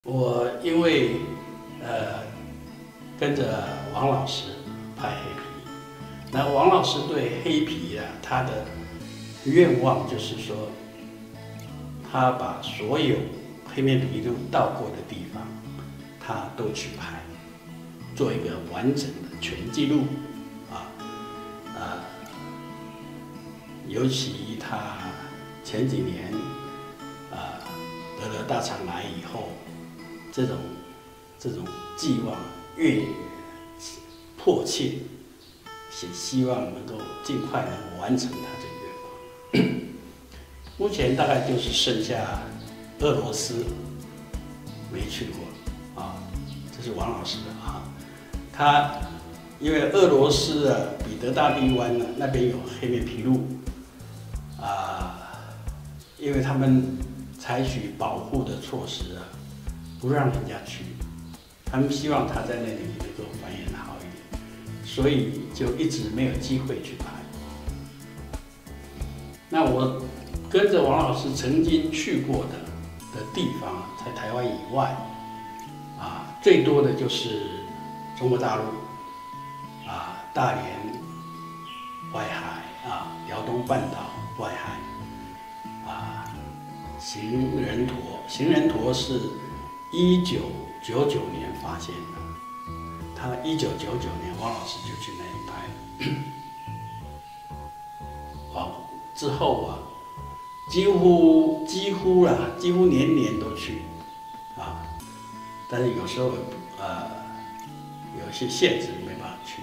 我因為跟着王老師拍黑皮，那王老師對黑皮啊，他的願望就是說，他把所有黑面琵鷺到過的地方，他都去拍，做一個完整的全紀錄尤其他前幾年得了大腸癌以後，這種寄望越迫切，也希望能夠盡快能完成他這個願望。目前大概就是剩下俄羅斯沒去過這是王老師的他因為俄羅斯彼得大帝灣那邊有黑面琵鷺因為他們採取保護的措施不讓人家去，他們希望他在那裡能夠繁衍好一點，所以就一直沒有機會去拍。那我跟着王老師曾經去過的地方，在台灣以外，最多的就是中國大陸，大連、外海遼東半島外海，行人驼，行人驼是1999年發現的，他1999年王老師就去那裡拍，之後幾乎年年都去，但是有时候有一些限制沒辦法去。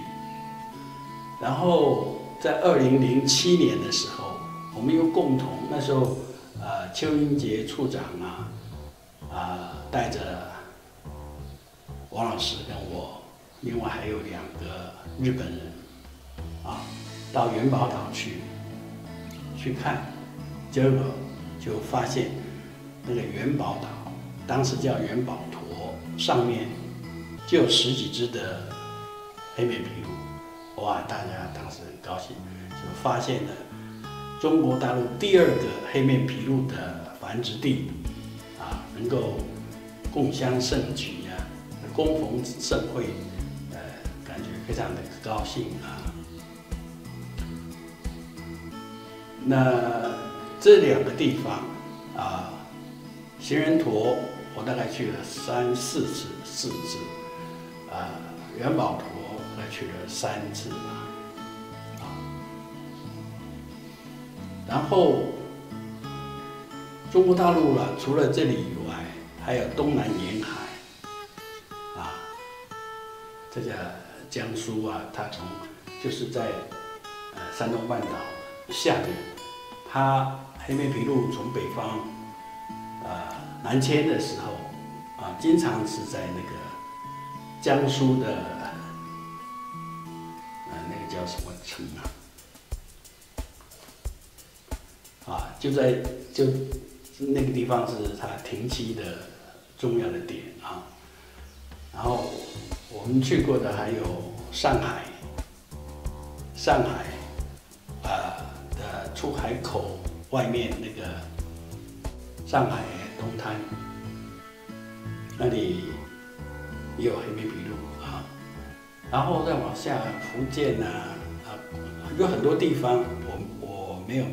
然後在2007年的時候，我們又共同那時候邱英傑處長帶着王老師跟我，另外還有2個日本人到元寶島去看，結果就發現那個元寶島當時叫元寶坨，上面就有10幾隻的黑面琵鷺，大家當時很高興，就發現了中國大陸第2個黑面琵鷺的繁殖地，能夠共襄盛舉恭逢盛會，感覺非常的高興那這2個地方行人驼我大概去了4次，元寶坨大概去了3次然後中國大陸除了這裡以外，還有東南沿海這個江蘇它就是在山東半島下面，它黑面琵鷺從北方南遷的時候經常是在那個江蘇的那個叫什麼城就那個地方是它停棲的重要的點然後我們去過的還有上海的出海口外面那個上海東灘，那裡也有黑面琵鷺然後再往下福建有很多地方我沒有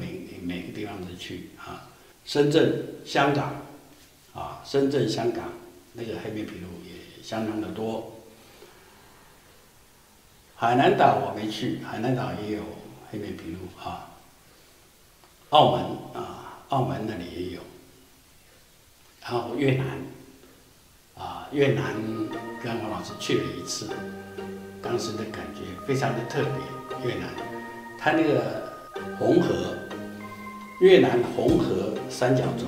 每個地方都去深圳、香港那個黑面琵鷺也相當的多。海南島我沒去，海南島也有黑面琵鷺澳門那裡也有。然後越南跟王老師去了1次，當時的感覺非常的特別。越南，它那個越南紅河三角洲，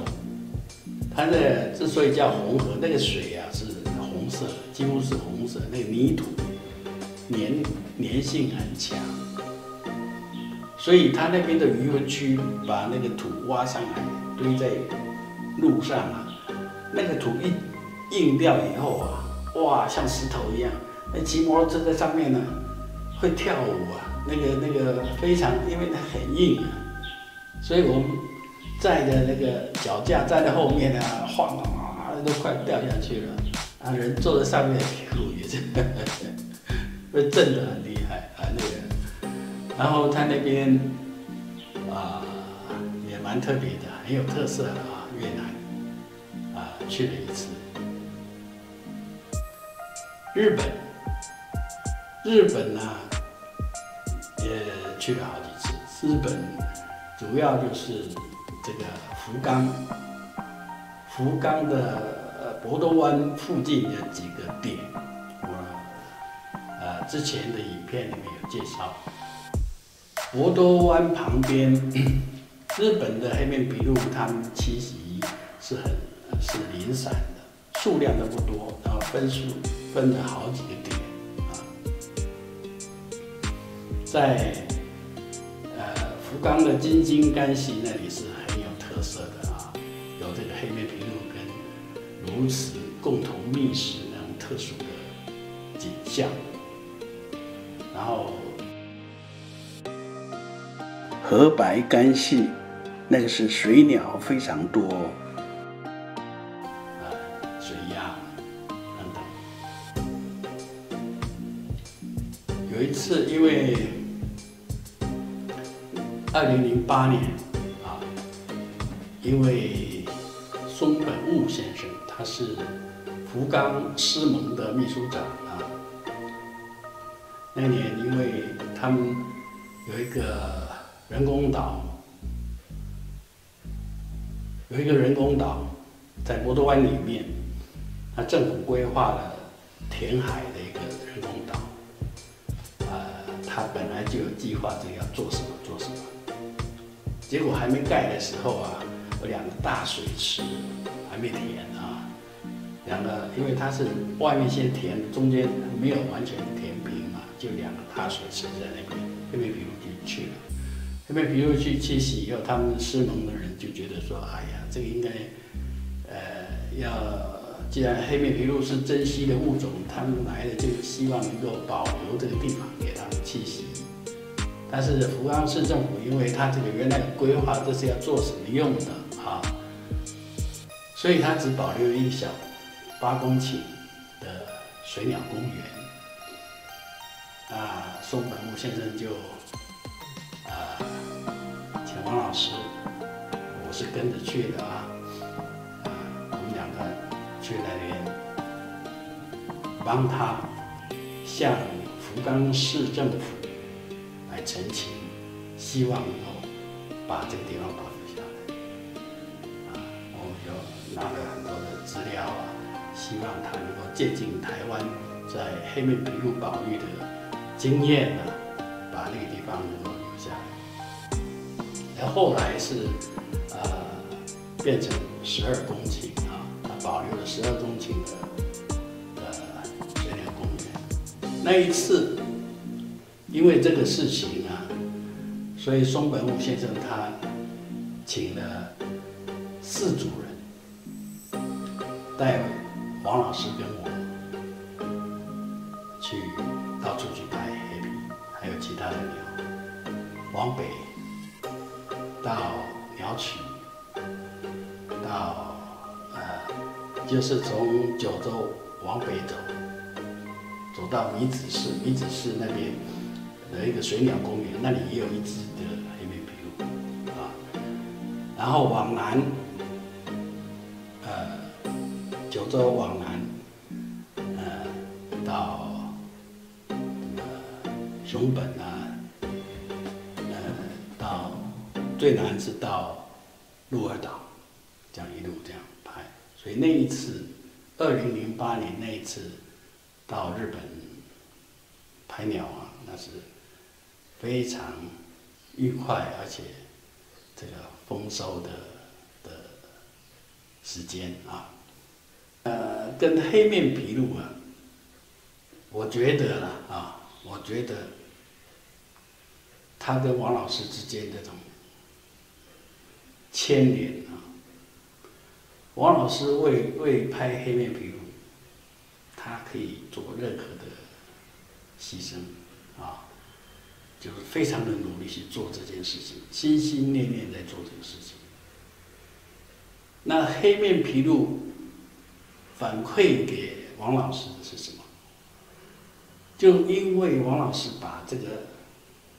它之所以叫紅河，那個水是紅色，幾乎是紅色，那個泥土粘性很強，所以它那邊的漁塭區把那個土挖上來堆在路上那個土一硬掉以後像石頭一樣，那騎摩托車在上面會跳舞那個非常，因為它很硬所以我們載着那個腳架站在後面晃都快掉下去了，啊，人坐在上面的屁股也是被震得很厲害啊，那個，然後他那邊也蠻特別的，很有特色的啊，越南去了一次，日本也去了好幾次，日本主要就是這個福岡的博多灣附近的幾個點，我之前的影片裡面有介紹。博多灣旁邊，日本的黑面琵鷺它們棲息是零散的，數量都不多，然後分了好幾個點啊，在福岡的金津干系那裡是很有特色的啊，有這個黑面琵鷺跟鸕鶿共同覓食那種特殊的景象。然後河白干系那個是水鳥非常多，水鴨等等。有一次因為2008年因為松本悟先生他是福岡獅盟的秘書長那年因為他們有一個人工島，在博多灣裡面，那政府規劃了填海的一個人工島，他本來就有計劃這個要做什麼，結果還沒蓋的時候有兩個大水池還沒填兩個，因為它是外面先填，中間沒有完全填平嘛，就兩個大水池在那邊，黑面琵鷺就去了。黑面琵鷺去棲息以後，他們獅盟的人就覺得說，哎呀，這個應該，既然黑面琵鷺是珍稀的物種，他們來了就希望能夠保留這個地方給他們棲息。但是福岡市政府因為他這個原來的規劃，這是要做什麼用的所以他只保留一小8公頃的水鳥公園。松本悟先生就請王老師，我是跟着去的我們2個去那邊幫他向福岡市政府來陳情，希望能夠把這個地方保留下來。我們就拿了很多的資料希望他能夠借鑒台灣在黑面琵鷺保育的經驗把那個地方能夠留下來。然後後來是變成12公頃他保留了12公頃的水鳥公園。那一次，因為這個事情所以松本悟先生他請了4組人，帶王老師跟我去到處去拍黑皮，還有其他的鳥，往北到鳥取，到就是從九州往北走到米子市那邊的一個水鳥公園，那裡也有一隻的黑面琵鷺然後往南，九州往南，到熊本到最南是到鹿兒島，這樣一路這樣拍。所以那一次，2008年那一次到日本拍鳥那是非常愉快而且這個豐收的時間跟黑面琵鷺我覺得我覺得他跟王老師之間這種牽連王老師為拍黑面琵鷺，他可以做任何的犧牲就是非常的努力去做這件事情，心心念念在做這個事情。那黑面琵鷺反饋給王老師的是什麼？就因為王老師把這個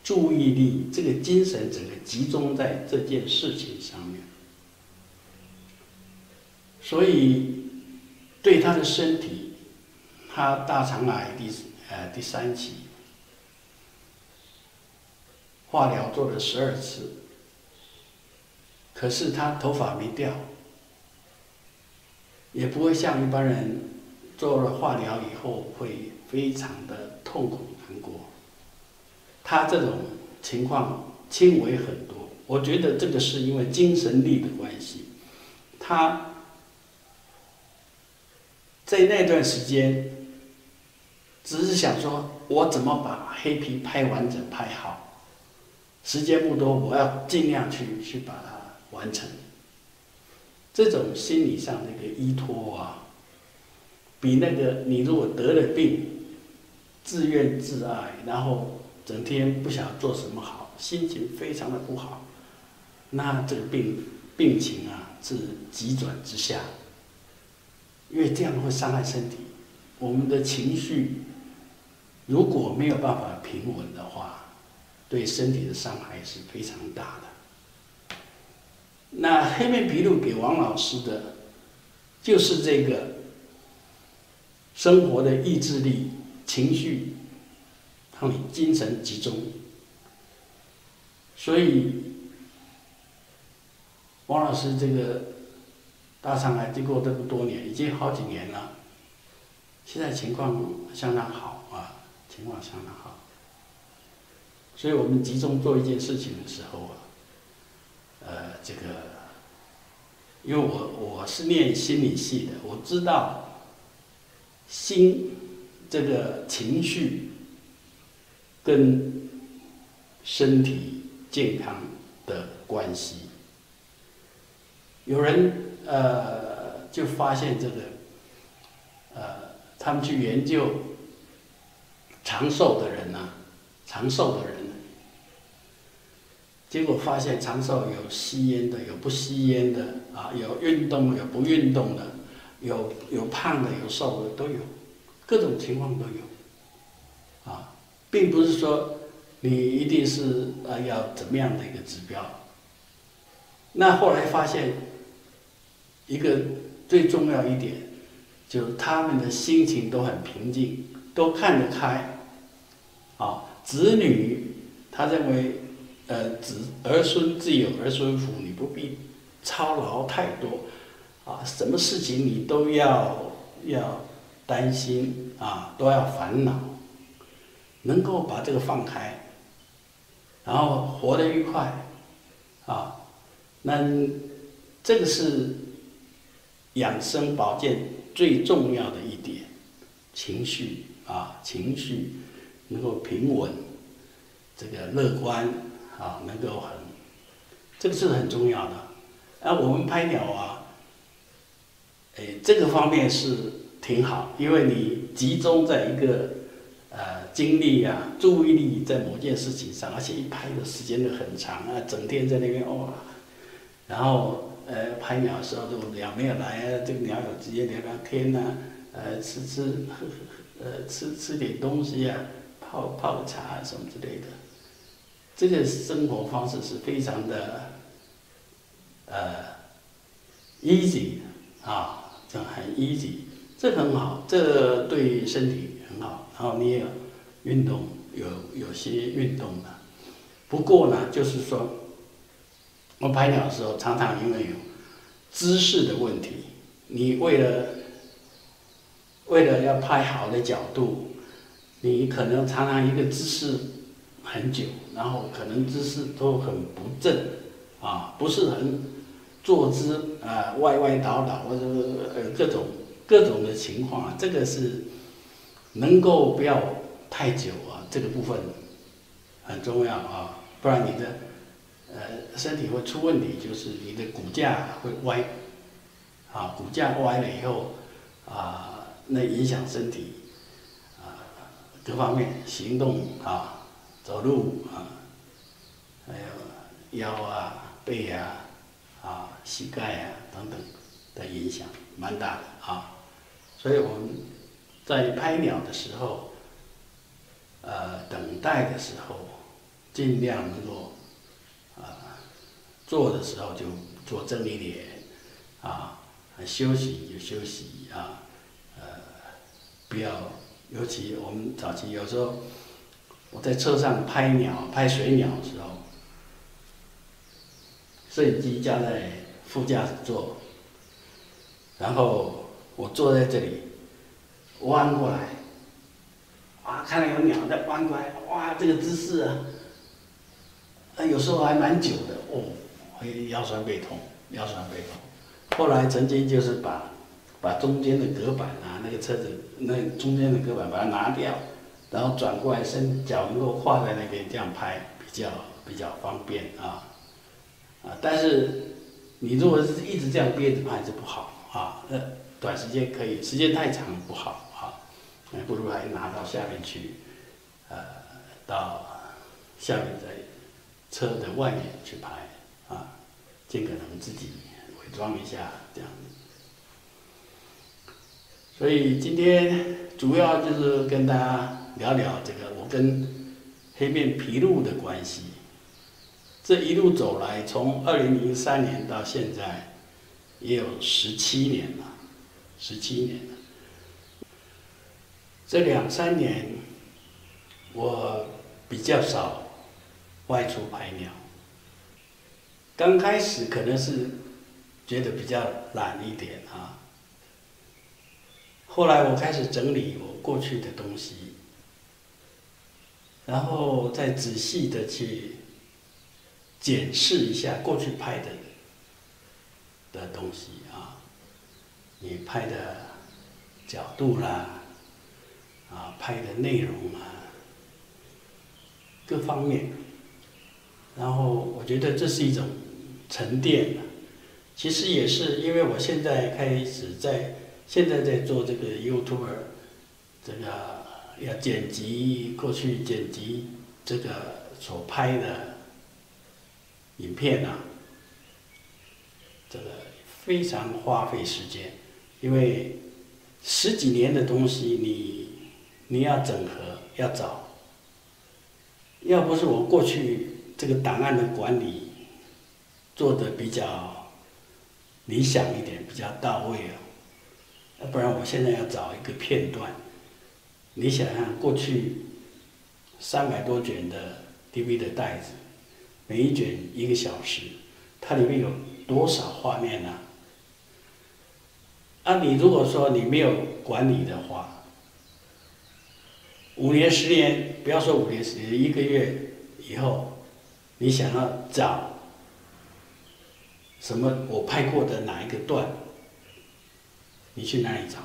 注意力、這個精神整個集中在這件事情上面，所以對他的身體，他大腸癌第3期，化療做了12次，可是他頭髮沒掉，也不會像一般人做了化療以後會非常的痛苦難過。他這種情況輕微很多，我覺得這個是因為精神力的關係。他在那段時間，只是想說，我怎麼把黑皮拍完整拍好，時間不多，我要盡量去把它完成。這種心理上的一個依托啊，比那個你如果得了病，自怨自艾，然後整天不曉得做什麼好，心情非常的不好，那這個病情啊是急轉直下，因為這樣會傷害身體。我們的情緒如果沒有辦法平穩的話，對身體的傷害是非常大的。那黑面琵鷺給王老師的，就是這個生活的意志力、情緒，讓你精神集中。所以，王老師這個大腸癌經過這麼多年，已經好幾年了，現在情況相當好啊，情況相當好。所以我們集中做一件事情的時候啊，这個，因為我是念心理系的，我知道心這個情緒跟身體健康的關係。有人就發現這個他們去研究長壽的人啊，長壽的人，結果發現長壽有吸煙的，有不吸煙的啊，有運動的，有不運動的，有胖的，有瘦的，都有，各種情況都有，啊，並不是說你一定是要怎麼樣的一個指標。那後來發現一個最重要一點，就是他們的心情都很平靜，都看得開，啊，子女他認為。兒孫自有兒孫福，你不必操勞太多，啊，什麼事情你都要擔心啊，都要煩惱，能夠把這個放開，然後活得愉快，啊，那這個是養生保健最重要的一點，情緒啊，情緒能夠平穩，這個樂觀。啊，能夠這個是很重要的。我們拍鳥啊，這個方面是挺好，因為你集中在一個精力啊、注意力在某件事情上，而且一拍的時間都很長啊，整天在那邊哦。然後拍鳥的時候，這個鳥沒有來啊，這個鳥友直接聊聊天吶，吃點東西啊，泡個茶什麼之類的。這個生活方式是非常的easy 啊，這很 easy， 這很好，這對身體很好。然後你也有運動，有些運動的。不過呢，就是說，我拍鳥的時候，常常因為有姿勢的問題，你為了要拍好的角度，你可能常常一個姿勢很久，然後可能姿勢都很不正，啊，不是很坐姿歪倒或者各種的情況啊，這個是能夠不要太久啊，這個部分很重要啊，不然你的身體會出問題，就是你的骨架會歪，啊，骨架歪了以後啊，那影響身體各方面行動啊。走路啊，還有腰啊、背啊、膝蓋啊等等的影響蠻大的啊。所以我們在拍鳥的時候，等待的時候，盡量能夠做的時候就做正一點休息就休息不要，尤其我們早期有時候我在車上拍鳥、拍水鳥的時候，攝影機架在副駕駛座，然後我坐在這裡，彎過來，看到有鳥在彎過來，這個姿勢有時候還蠻久的會腰痠背痛，腰痠背痛。後來曾經就是把中間的隔板那個車子那中間的隔板把它拿掉，然後轉過来，腳能夠跨在那邊這樣拍，比較方便但是你如果是一直這樣憋着拍是不好短时間可以，时间太長不好不如還拿到下面去，到下面在車的外面去拍盡可能自己偽裝一下這樣子。所以今天主要就是跟大家聊聊這個我跟黑面琵鷺的關係。這一路走來，從2003年到現在，也有17年了，17年了。這2、3年，我比較少外出拍鳥。剛開始可能是覺得比較懶一點後來我開始整理我過去的東西，然後再仔細的去檢視一下過去拍的東西你拍的角度啦，拍的內容各方面，然後我覺得這是一種沉澱其實也是因為我現在開始現在在做這個 YouTuber， 這個要剪輯过去剪輯這個所拍的影片這個非常花費時間，因為10幾年的東西你要整合要找，要不是我過去這個檔案的管理做得比較理想一點，比較到位不然我現在要找一個片段，你想想過去300多卷的 DV 的帶子，每一卷1個小時，它裡面有多少畫面你如果說你沒有管理的話，5年10年，不要說5年10年，1個月以後，你想要找什麼我拍過的哪一個段，你去哪裡找？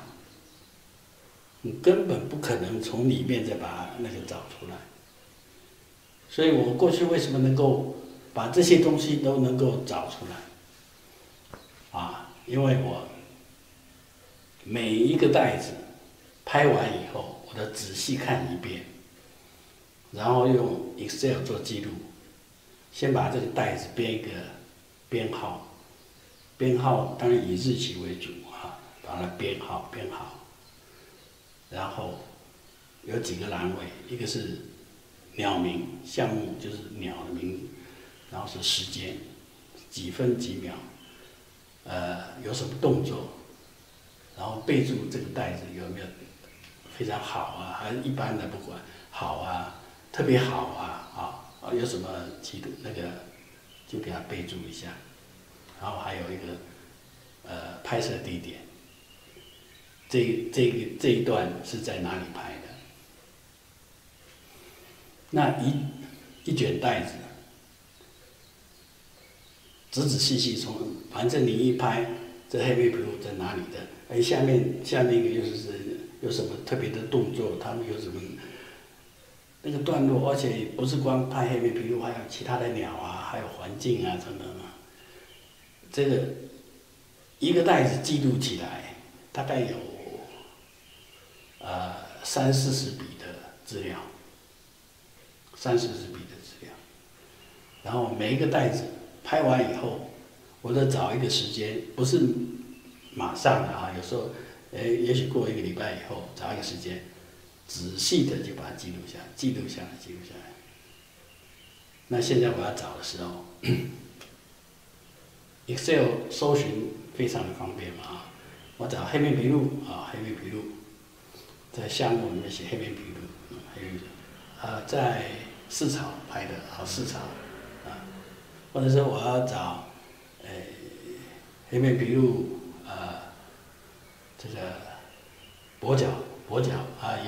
你根本不可能從裡面再把那個找出來。所以我過去為什麼能夠把這些東西都能夠找出来？因為我每一個帶子拍完以後，我都仔細看一遍，然後用 Excel 做記錄，先把這個帶子編一個編號，編號當然以日期為主把它編號，然後有幾個欄位，一個是鳥名，項目就是鳥的名字，然後是時間，幾分幾秒，有什麼動作，然後備注這個帶子有沒有非常好還是一般的不管好特別好有什麼那個就給它備注一下，然後還有一個拍攝地點。這一段是在哪裡拍的？那一卷帶子，仔仔細細從，反正你一拍，這黑面琵鷺在哪裡的？下面一個又是有什麼特別的動作？他們有什麼那個段落？而且不是光拍黑面琵鷺，還有其他的鳥還有環境等等這個一個帶子記錄起來，大概有30-40筆的資料，30-40筆的資料，然後每一個帶子拍完以後，我再找一個時間，不是馬上的有時候也許過1個禮拜以後，找一個時間，仔細的就把它記錄下來，記錄下來。那現在我要找的時候，Excel 搜尋非常的方便嘛啊，我找黑面琵鷺啊，黑面琵鷺，在項目裡面寫黑面琵鷺，黑面琵鷺，在市場拍的好市場啊，或者是我要找黑面琵鷺這個跛腳啊，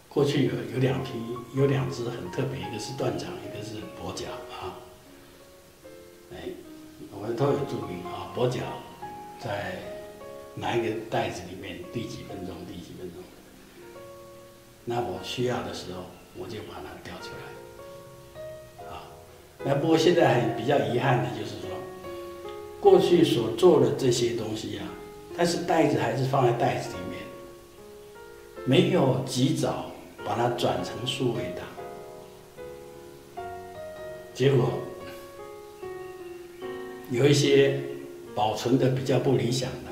過去有2隻很特別，一個是斷掌，一個是跛腳啊。我们都有注明啊，跛腳在哪一個袋子裡面，第幾分鐘。那我需要的時候，我就把它調出來。啊，那不過現在比較遺憾的就是說，過去所做的這些東西啊，但是袋子還是放在袋子裡面，沒有及早把它轉成數位檔，結果有一些保存的比較不理想的，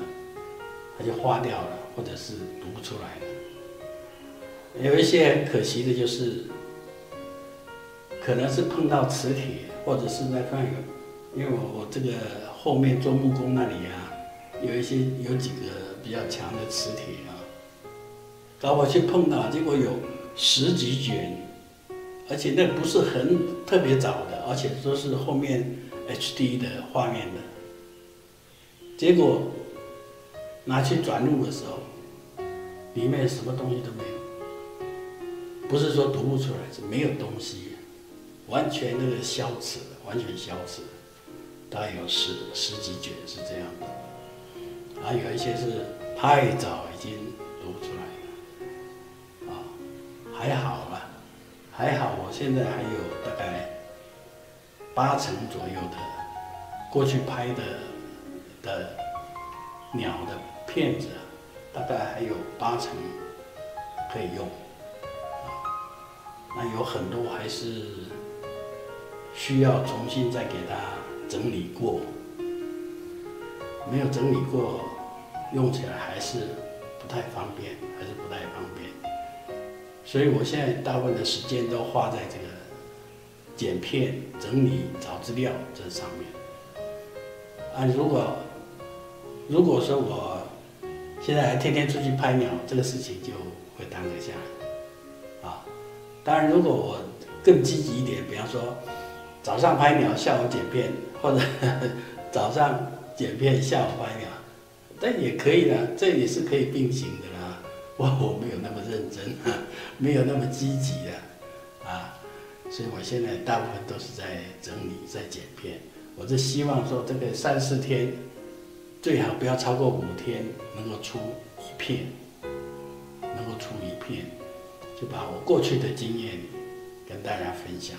它就花掉了，或者是讀不出來了。有一些很可惜的就是，可能是碰到磁鐵，或者是在看因為我這个後面做木工那裡啊，有幾個比較強的磁鐵啊，搞不好去碰到，結果有10幾卷，而且那不是很特別早的，而且都是後面 HD 的畫面的，結果拿去轉錄的時候，裡面什麼東西都沒有。不是說讀不出來，是沒有東西，完全那個消磁了，完全消磁，大概有十幾卷是這樣的，啊，有一些是太早已經讀不出來了，啊，還好啦，還好，我現在還有大概8成左右的過去拍的鳥的片子，大概還有8成可以用。那有很多還是需要重新再給它整理過，沒有整理過，用起來還是不太方便，所以我現在大部分的時間都花在這個剪片、整理、找資料這上面。啊，如果說我現在還天天出去拍鳥，這個事情就會耽擱下來。啊。當然，如果我更積極一點，比方說早上拍鳥，下午剪片，或者早上剪片，下午拍鳥，但也可以的，這也是可以並行的啦。我沒有那麼認真，沒有那麼積極的啊，所以我現在大部分都是在整理，在剪片。我是希望說，這個3、4天，最好不要超過5天，能夠出一片，就把我過去的經驗跟大家分享。